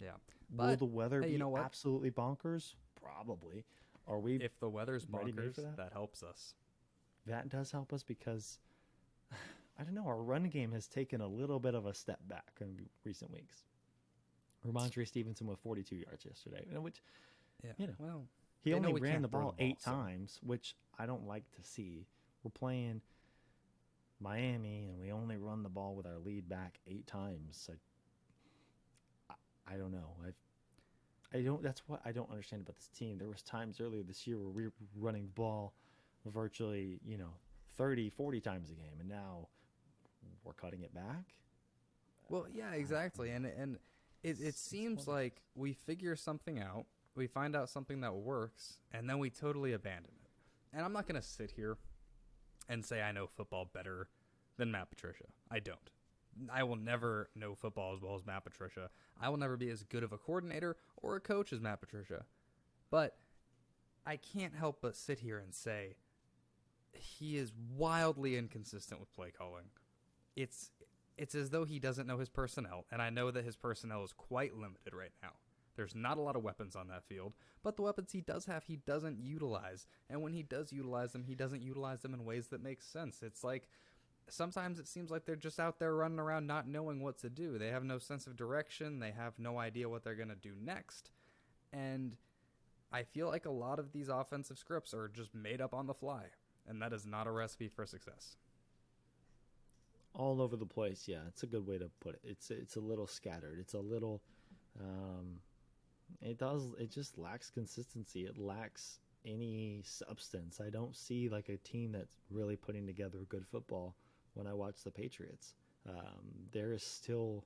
Yeah. But, will the weather be you know absolutely bonkers? Probably. Are we? If the weather's bonkers, for that helps us. That does help us because, I don't know, our run game has taken a little bit of a step back in recent weeks. Ramondre Stevenson with 42 yards yesterday, which, he only ran the ball 8 times, which I don't like to see. We're playing Miami, and we only run the ball with our lead back 8 times. So I don't know. That's what I don't understand about this team. There was times earlier this year where we were running the ball virtually, 30, 40 times a game, and now we're cutting it back. Well, yeah, exactly. And it seems like we figure something out, we find out something that works, and then we totally abandon it. And I'm not going to sit here and say I know football better than Matt Patricia. I don't. I will never know football as well as Matt Patricia. I will never be as good of a coordinator or a coach as Matt Patricia. But I can't help but sit here and say he is wildly inconsistent with play calling. It's as though he doesn't know his personnel, and I know that his personnel is quite limited right now. There's not a lot of weapons on that field, but the weapons he does have, he doesn't utilize. And when he does utilize them, he doesn't utilize them in ways that make sense. It's like sometimes it seems like they're just out there running around not knowing what to do. They have no sense of direction. They have no idea what they're going to do next. And I feel like a lot of these offensive scripts are just made up on the fly, and that is not a recipe for success. All over the place, yeah. It's a good way to put it. It's a little scattered. It's a little... It just lacks consistency. It lacks any substance. I don't see like a team that's really putting together good football when I watch the Patriots. There is still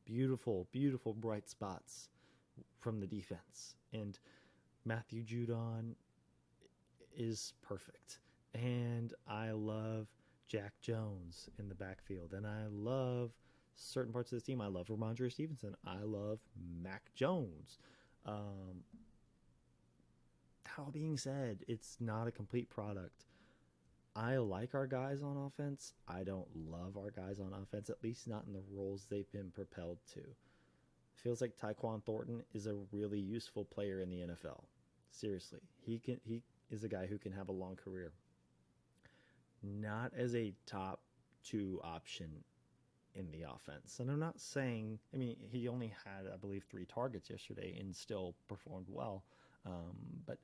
beautiful, beautiful bright spots from the defense. And Matthew Judon is perfect. And I love Jack Jones in the backfield. And I love certain parts of this team. I love Ramondre Stevenson. I love Mac Jones. That being said, it's not a complete product. I like our guys on offense. I don't love our guys on offense, at least not in the roles they've been propelled to. Feels like Tyquan Thornton is a really useful player in the NFL. Seriously, he is a guy who can have a long career. Not as a top 2 option in the offense. And I'm not saying, he only had, I believe, 3 targets yesterday and still performed well. But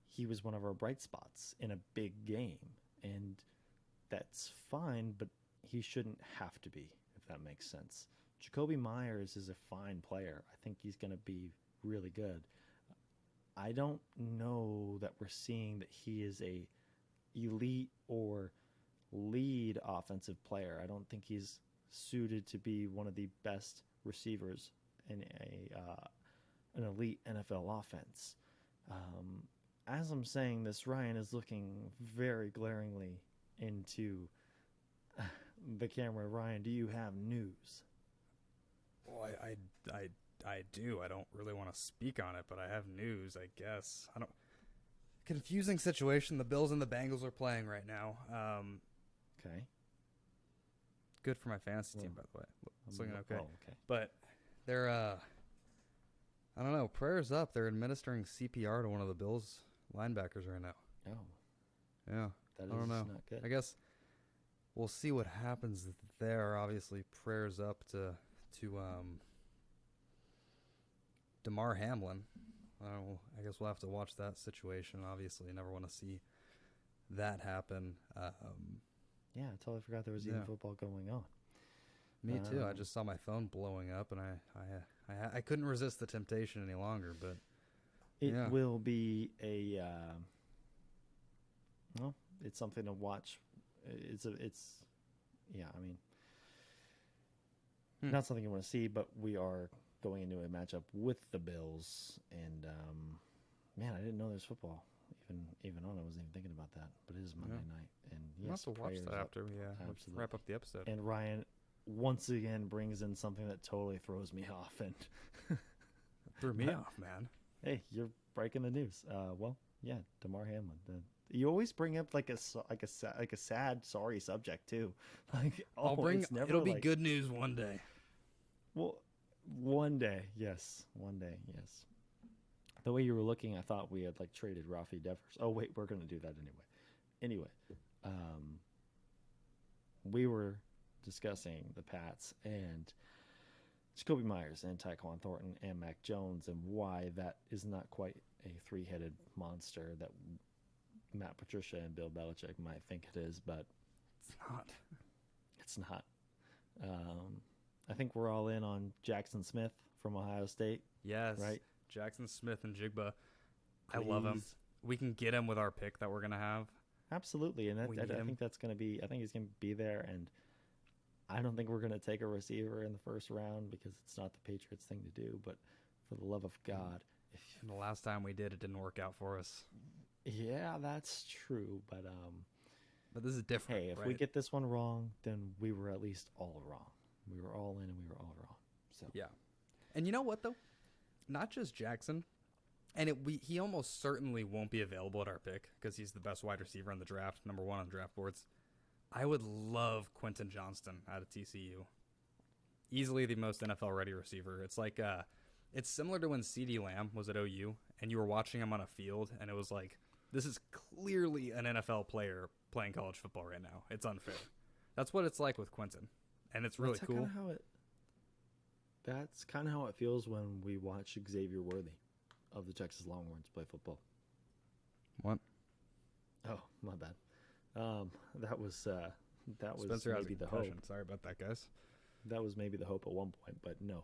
he was one of our bright spots in a big game. And that's fine, but he shouldn't have to be, if that makes sense. Jacoby Myers is a fine player. I think he's going to be really good. I don't know that we're seeing that he is a elite or lead offensive player. I don't think he's suited to be one of the best receivers in an elite NFL offense. As I'm saying this, Ryan is looking very glaringly into the camera. Ryan, do you have news? Well, I do. I don't really want to speak on it, but I have news, I guess. Confusing situation. The Bills and the Bengals are playing right now. Okay. Good for my fantasy team, by the way. It's looking okay. Oh, okay. But they're, I don't know, prayers up. They're administering CPR to one of the Bills linebackers right now. Oh, Yeah. that is I don't know. not good. I guess we'll see what happens there. Obviously, prayers up to DeMar Hamlin. I guess we'll have to watch that situation. Obviously, you never want to see that happen. Yeah, I totally forgot there was even football going on. Me too. I just saw my phone blowing up, and I couldn't resist the temptation any longer. But it will be a well, it's something to watch. Not something you want to see, but we are going into a matchup with the Bills, and man, I didn't know there's football even on. I wasn't even thinking about that, but it is Monday night, and yes, we'll have to watch that after we wrap up the episode. And Ryan once again brings in something that totally throws me off, and threw me off, man. Hey, you're breaking the news. Well, yeah, DeMar Hamlin. You always bring up like a sad, sorry subject too. Like it'll be good news one day. Well, one day, yes. The way you were looking, I thought we had like traded Rafi Devers. Oh wait, we're gonna do that anyway. We were discussing the Pats and Jacoby Myers and Tyquan Thornton and Mac Jones and why that is not quite a three-headed monster that Matt Patricia and Bill Belichick might think it is, but it's not. I think we're all in on Jackson Smith from Ohio State. Yes. Right? Jackson Smith and Jigba. I love him. We can get him with our pick that we're going to have. Absolutely. And I think that's going to be, I think he's going to be there. And I don't think we're going to take a receiver in the first round because it's not the Patriots thing to do. But for the love of God. And the last time we did, it didn't work out for us. Yeah, that's true. But this is different. Hey, if we get this one wrong, then we were at least all wrong. We were all in and we were all wrong. So yeah. And you know what, though? Not just Jackson. And he almost certainly won't be available at our pick because he's the best wide receiver in the draft, number 1 on draft boards. I would love Quentin Johnston out of TCU. Easily the most NFL-ready receiver. It's like it's similar to when CeeDee Lamb was at OU, and you were watching him on a field, and it was like, this is clearly an NFL player playing college football right now. It's unfair. That's what it's like with Quentin, and it's really cool. That's kind of how it feels when we watch Xavier Worthy of the Texas Longhorns play football. What? Oh, my bad. That was Spencer maybe the hope. Sorry about that, guys. That was maybe the hope at one point, but no.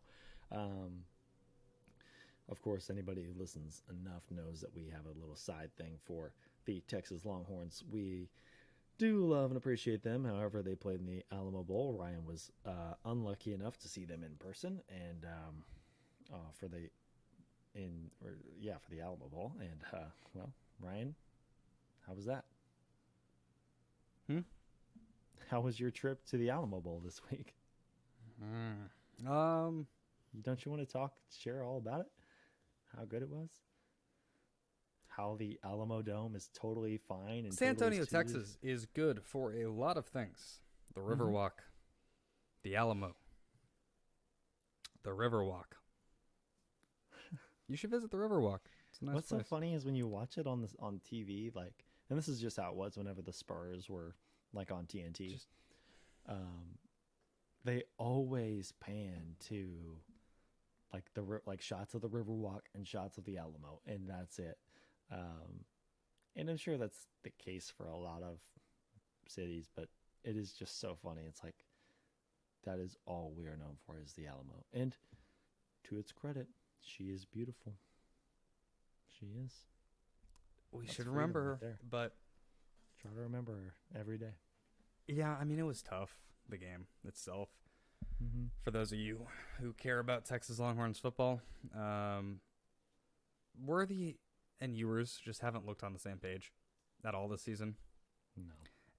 Of course, anybody who listens enough knows that we have a little side thing for the Texas Longhorns. We do love and appreciate them. However, they played in the Alamo Bowl. Ryan was unlucky enough to see them in person, and for the Alamo Bowl. And well, Ryan, how was that? How was your trip to the Alamo Bowl this week? Don't you want to share all about it? How good it was? How the Alamo Dome is totally fine. And San Antonio, Texas is good for a lot of things. The Riverwalk, the Alamo, the Riverwalk. You should visit the Riverwalk. It's a nice What's place. so funny is when you watch it on TV, like, and this is just how it was whenever the Spurs were like on TNT. They always pan to like shots of the Riverwalk and shots of the Alamo, and that's it. And I'm sure that's the case for a lot of cities, but it is just so funny. It's like that is all we are known for is the Alamo. And to its credit, she is beautiful. She is. We should remember her, but try to remember her every day. Yeah, I mean, it was tough, the game itself. For those of you who care about Texas Longhorns football, Worthy and Ewers just haven't looked on the same page at all this season. No.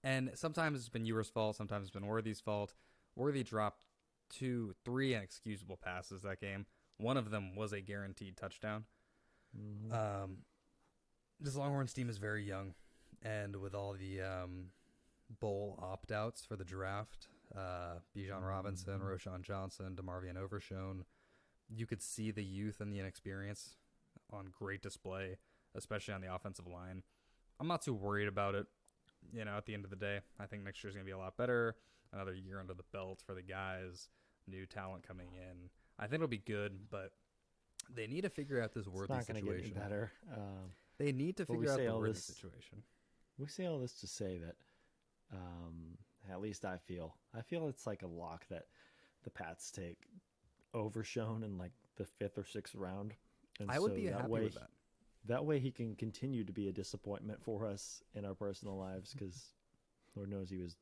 And sometimes it's been Ewers' fault, sometimes it's been Worthy's fault. Worthy dropped 3 inexcusable passes that game. One of them was a guaranteed touchdown. This Longhorns team is very young, and with all the bowl opt-outs for the draft, Bijan Robinson, Roshan Johnson, DeMarvion Overshone, you could see the youth and the inexperience on great display. especially on the offensive line. I'm not too worried about it. At the end of the day, I think next year's going to be a lot better. Another year under the belt for the guys, new talent coming in. I think it'll be good, but they need to figure out this Worthy It's not going to get any situation. better. They need to figure out the Worthy situation. We say all this to say that, at least I feel it's like a lock that the Pats take Overshown in like the 5th or 6th round. And I would be happy with that. That way he can continue to be a disappointment for us in our personal lives, because Lord knows he was,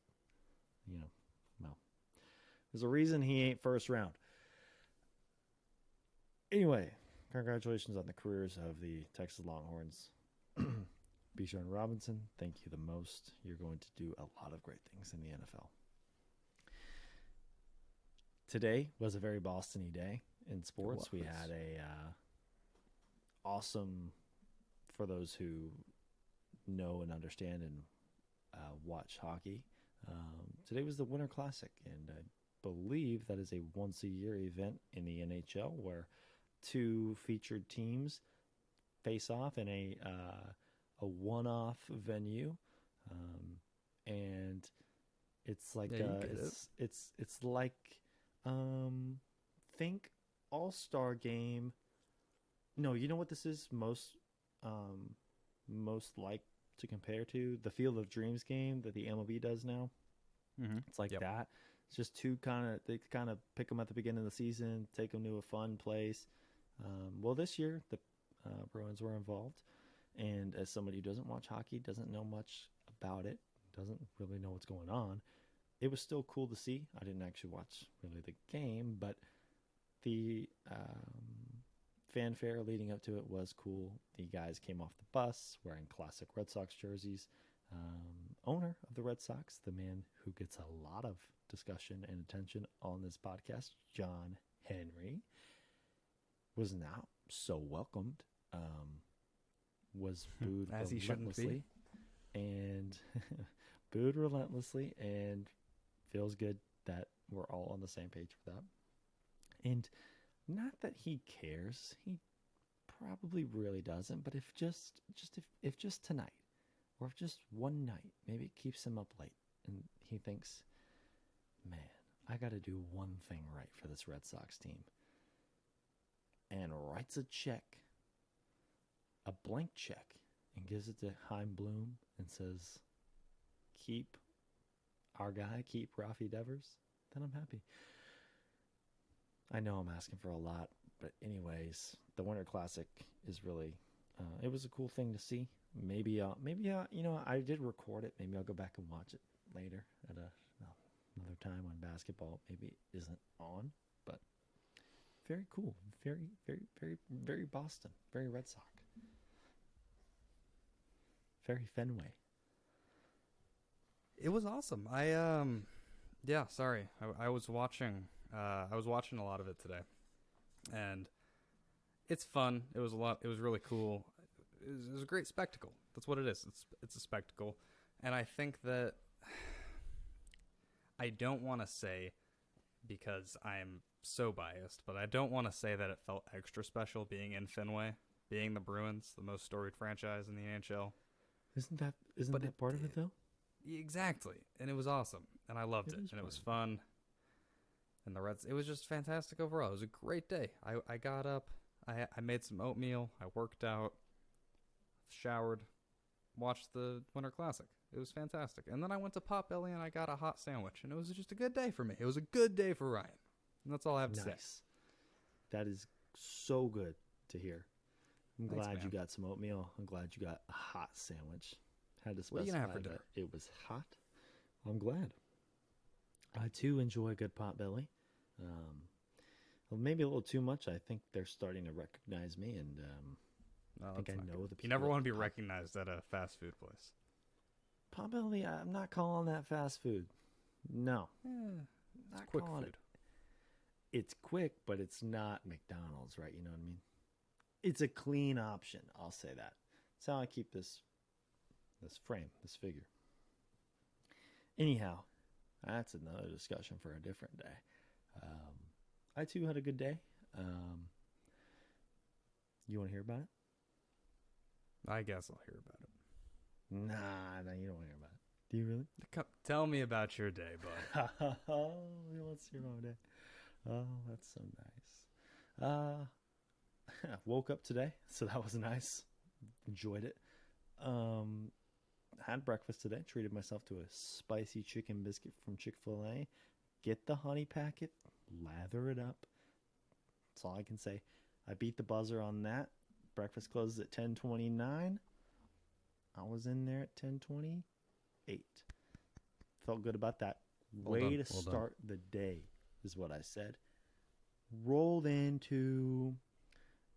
well, there's a reason he ain't first round. Anyway, congratulations on the careers of the Texas Longhorns. Bijan Robinson, thank you the most. You're going to do a lot of great things in the NFL. Today was a very Boston-y day in sports. We had a awesome, for those who know and understand and watch hockey, today was the Winter Classic, and I believe that is a once-a-year event in the NHL where 2 featured teams face off in a one-off venue, and it's like it's like think All-Star Game. No, you know what this is most like to compare to? The Field of Dreams game that the MLB does now. Mm-hmm. It's like that. It's just they kind of pick them at the beginning of the season, take them to a fun place. Well, this year the Bruins were involved, and as somebody who doesn't watch hockey, doesn't know much about it, doesn't really know what's going on, it was still cool to see. I didn't actually watch really the game, but the fanfare leading up to it was cool. The guys came off the bus wearing classic Red Sox jerseys. Owner of the Red Sox, the man who gets a lot of discussion and attention on this podcast, John Henry, was not so welcomed. Was booed as he shouldn't be, and booed relentlessly, and feels good that we're all on the same page for that. And not that he cares, he probably really doesn't, but if just tonight, or if just one night, maybe it keeps him up late, and he thinks, man, I got to do one thing right for this Red Sox team, and writes a check, a blank check, and gives it to Chaim Bloom and says, keep our guy, keep Rafi Devers, then I'm happy. I know I'm asking for a lot, but anyways, the Winter Classic is really, it was a cool thing to see. Maybe I did record it. Maybe I'll go back and watch it later at another time when basketball maybe isn't on, but very cool. Very, very, very, very Boston, very Red Sox. Very Fenway. It was awesome. I was watching a lot of it today, and it's fun. It was really cool. It was a great spectacle. That's what it is. It's a spectacle, and I think that I don't want to say, because I'm so biased, but I don't want to say that it felt extra special being in Fenway, being the Bruins, the most storied franchise in the NHL. Isn't that part of it though? Exactly, and it was awesome, and I loved it, and it was fun. And the Reds, it was just fantastic overall. It was a great day. I got up, I made some oatmeal, I worked out, showered, watched the Winter Classic. It was fantastic. And then I went to Potbelly and I got a hot sandwich, and it was just a good day for me. It was a good day for Ryan, and that's all I have to say. That is so good to hear. I'm Thanks, glad man. you got some oatmeal. I'm glad you got a hot sandwich. Had to specify that it was hot. I'm glad. I too enjoy a good Potbelly. Well, maybe a little too much. I think they're starting to recognize me, and I think I know the people. You never want to be recognized at a fast food place. Potbelly, I'm not calling that fast food. No. Not quick food. It's quick, but it's not McDonald's, right? You know what I mean? It's a clean option. I'll say that. That's how I keep this frame, this figure. Anyhow, that's another discussion for a different day. I too had a good day. You want to hear about it? I guess I'll hear about it. Nah, you don't hear about it. Do you really? Tell me about your day, bud. Oh, what's your own day? Oh, that's so nice. Woke up today, so that was nice. Enjoyed it. Had breakfast today. Treated myself to a spicy chicken biscuit from Chick-fil-A. Get the honey packet, lather it up. That's all I can say. I beat the buzzer on that. Breakfast closes at 10:29. I was in there at 10:28. Felt good about that. Way to start the day is what I said. Rolled into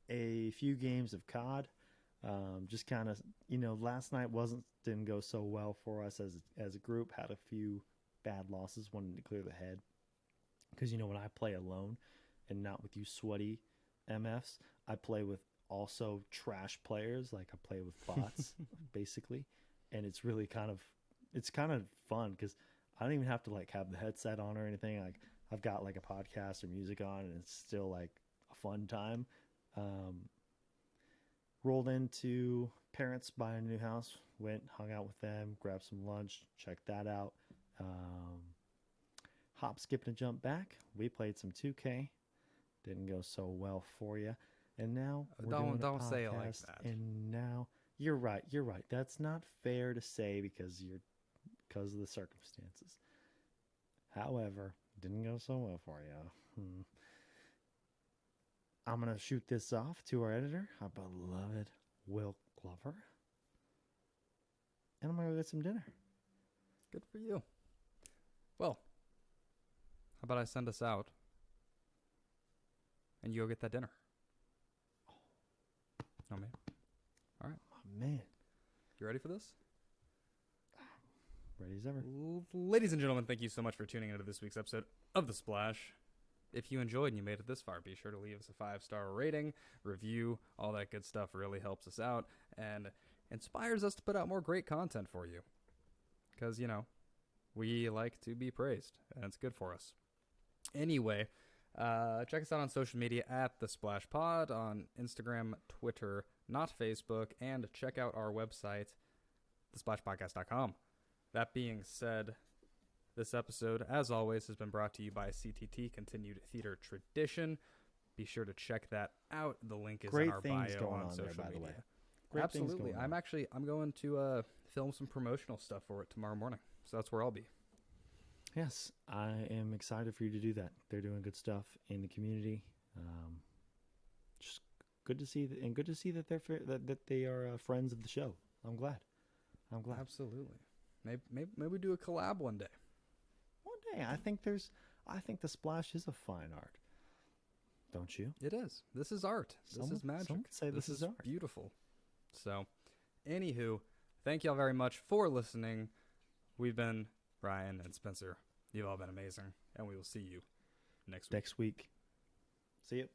a few games of COD. Just kind of, last night didn't go so well for us as a group. Had a few bad losses. Wanted to clear the head. Because, when I play alone and not with you sweaty MFs, I play with also trash players. Like I play with bots, basically. And it's really kind of fun because I don't even have to like have the headset on or anything. Like I've got like a podcast or music on and it's still like a fun time. Rolled into parents buying a new house, went, hung out with them, grabbed some lunch, checked that out. Hop, skip, and a jump back. We played some 2K. Didn't go so well for you. And now we're doing a podcast, don't say it like that. And now you're right. That's not fair to say because of the circumstances. However, didn't go so well for you. I'm going to shoot this off to our editor, our beloved Will Glover. And I'm going to go get some dinner. Good for you. Well, how about I send us out and you go get that dinner? Oh, man. All right. Oh, man. You ready for this? Ready as ever. Ladies and gentlemen, thank you so much for tuning into this week's episode of The Splash. If you enjoyed and you made it this far, be sure to leave us a 5-star rating, review, all that good stuff really helps us out and inspires us to put out more great content for you. Because, we like to be praised, and it's good for us. Anyway, check us out on social media at The Splash Pod on Instagram, Twitter, not Facebook, and check out our website, thesplashpodcast.com. That being said, this episode, as always, has been brought to you by CTT, Continued Theater Tradition. Be sure to check that out. The link is in our bio on social media. Absolutely. I'm going to film some promotional stuff for it tomorrow morning. So that's where I'll be. Yes, I am excited for you to do that. They're doing good stuff in the community. Just good to see that they are friends of the show. I'm glad. Absolutely. Maybe we do a collab one day. I think the Splash is a fine art. Don't you? It is. This is art. This is magic. Some could say this is art. Beautiful. So, anywho, thank y'all very much for listening. We've been Ryan and Spencer. You've all been amazing, and we will see you next week. See you.